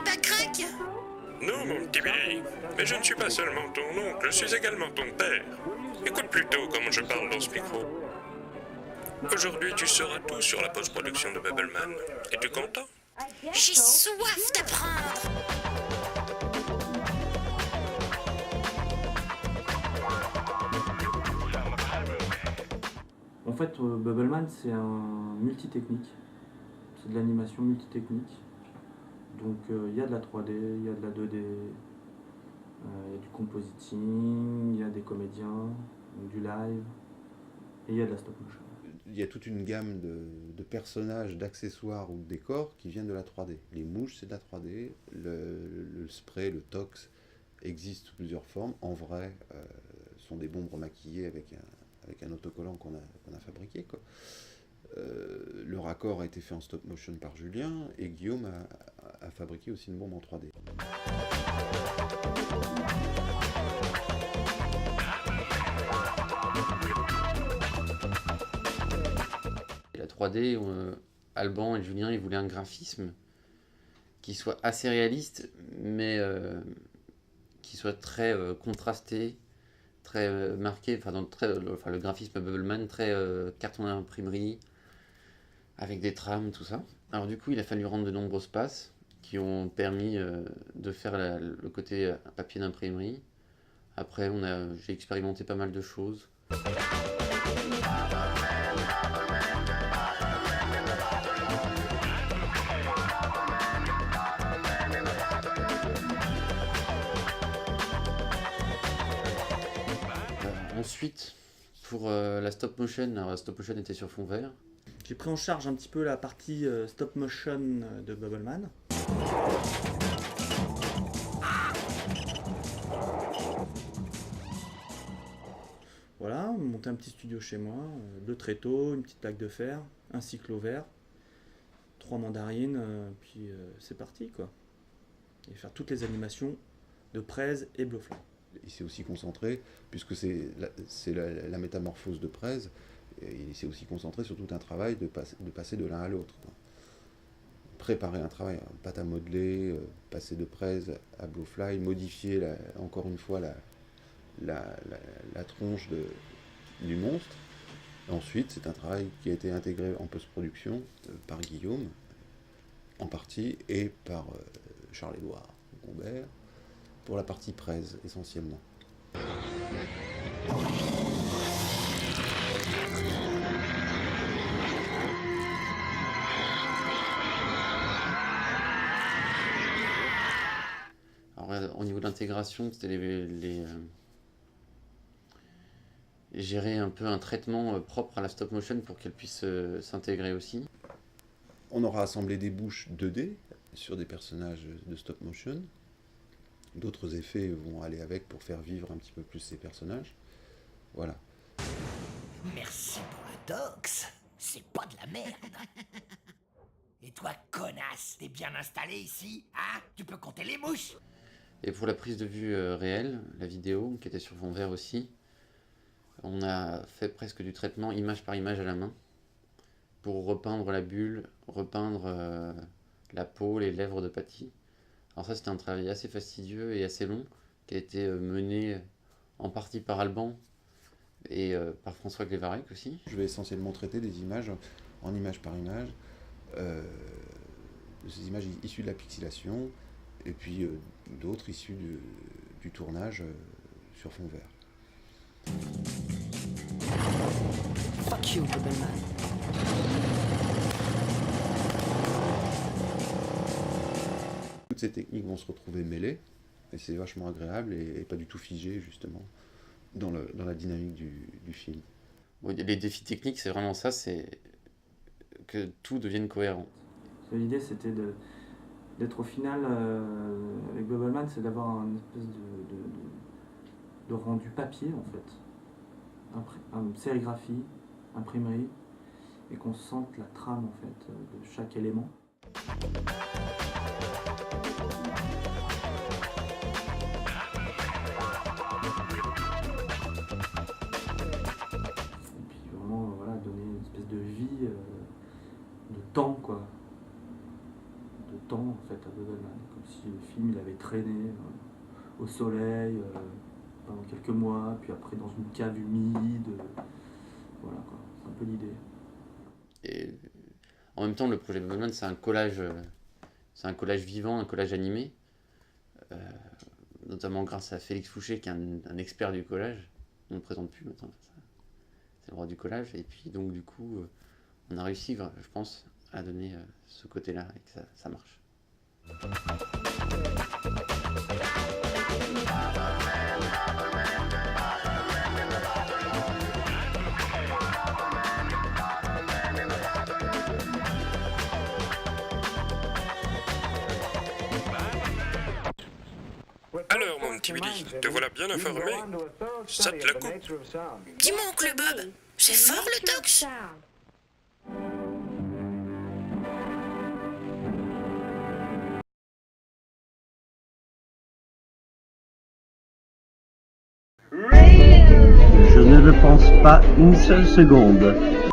pas crack? Non, mon petit Billy, mais je ne suis pas seulement ton oncle, je suis également ton père. Écoute plutôt comment je parle dans ce micro. Aujourd'hui, tu sauras tout sur la post-production de Bubbleman. Es-tu content? J'ai soif d'apprendre. En fait, Bubbleman, c'est un multitechnique. C'est de l'animation multitechnique. Donc, il y a de la 3D, il y a de la 2D, il y a du compositing, il y a des comédiens, du live, et il y a de la stop motion. Il y a toute une gamme de personnages, d'accessoires ou de décors qui viennent de la 3D. Les mouches, c'est de la 3D. Le spray, le tox existe sous plusieurs formes. En vrai, ce sont des bombes remaquillées avec un autocollant qu'on a fabriqué, quoi. Le raccord a été fait en stop motion par Julien et Guillaume a fabriqué aussi une bombe en 3D. La 3D, Alban et Julien, ils voulaient un graphisme qui soit assez réaliste, mais qui soit très contrasté, très marqué, le graphisme Bubbleman, très carton d'imprimerie, avec des trames, tout ça. Alors du coup, il a fallu rendre de nombreuses passes qui ont permis de faire le côté papier d'imprimerie. Après, j'ai expérimenté pas mal de choses. Ensuite, pour la stop motion, alors la stop motion était sur fond vert. J'ai pris en charge un petit peu la partie stop motion de Bubbleman. Voilà, monter un petit studio chez moi, 2 tréteaux, une petite plaque de fer, un cyclo vert, 3 mandarines, puis c'est parti quoi. Et faire toutes les animations de Prez et Blofly. Il s'est aussi concentré, puisque c'est la métamorphose de Prez, il s'est aussi concentré sur tout un travail de passer de l'un à l'autre. Préparer un travail, pâte à modeler, passer de Prez à Blowfly, modifier encore une fois la tronche du monstre. Ensuite, c'est un travail qui a été intégré en post-production par Guillaume, en partie, et par Charles-Édouard Gombert, pour la partie Prez essentiellement. Alors, au niveau de l'intégration, c'était gérer un peu un traitement propre à la stop motion pour qu'elle puisse s'intégrer aussi. On aura assemblé des bouches 2D sur des personnages de stop motion. D'autres effets vont aller avec pour faire vivre un petit peu plus ces personnages. Voilà. Merci pour le dox. C'est pas de la merde. Et toi, connasse, t'es bien installé ici, hein? Tu peux compter les mouches. Et pour la prise de vue réelle, la vidéo, qui était sur fond vert aussi, on a fait presque du traitement image par image à la main pour repeindre la bulle, repeindre la peau, les lèvres de Patty. Alors ça, c'était un travail assez fastidieux et assez long, qui a été mené en partie par Alban et par François Glévarec aussi. Je vais essentiellement traiter des images en image par image, ces images issues de la pixelation, et puis d'autres issues du tournage sur fond vert. Fuck you, Bubbleman. Toutes ces techniques vont se retrouver mêlées, et c'est vachement agréable et pas du tout figé justement dans la dynamique du film. Bon, les défis techniques, c'est vraiment ça, c'est que tout devienne cohérent. L'idée c'était d'être au final, avec Bubbleman, c'est d'avoir une espèce de rendu papier en fait, sérigraphie, imprimerie, et qu'on sente la trame en fait de chaque élément. Et puis vraiment donner une espèce de vie, de temps quoi, de temps en fait à Bubelman, comme si le film il avait traîné au soleil pendant quelques mois, puis après dans une cave humide, voilà quoi, c'est un peu l'idée. Et en même temps, le projet Bubelman, c'est un collage vivant, un collage animé, notamment grâce à Félix Fouché, qui est un expert du collage. On ne le présente plus maintenant, c'est le roi du collage. Et puis donc du coup, on a réussi, je pense, à donner ce côté-là et que ça marche. Alors, mon petit Billy, te voilà bien informé? Ça te la coupe. Dis-moi, oncle Bob, c'est fort le tox? Je ne le pense pas une seule seconde.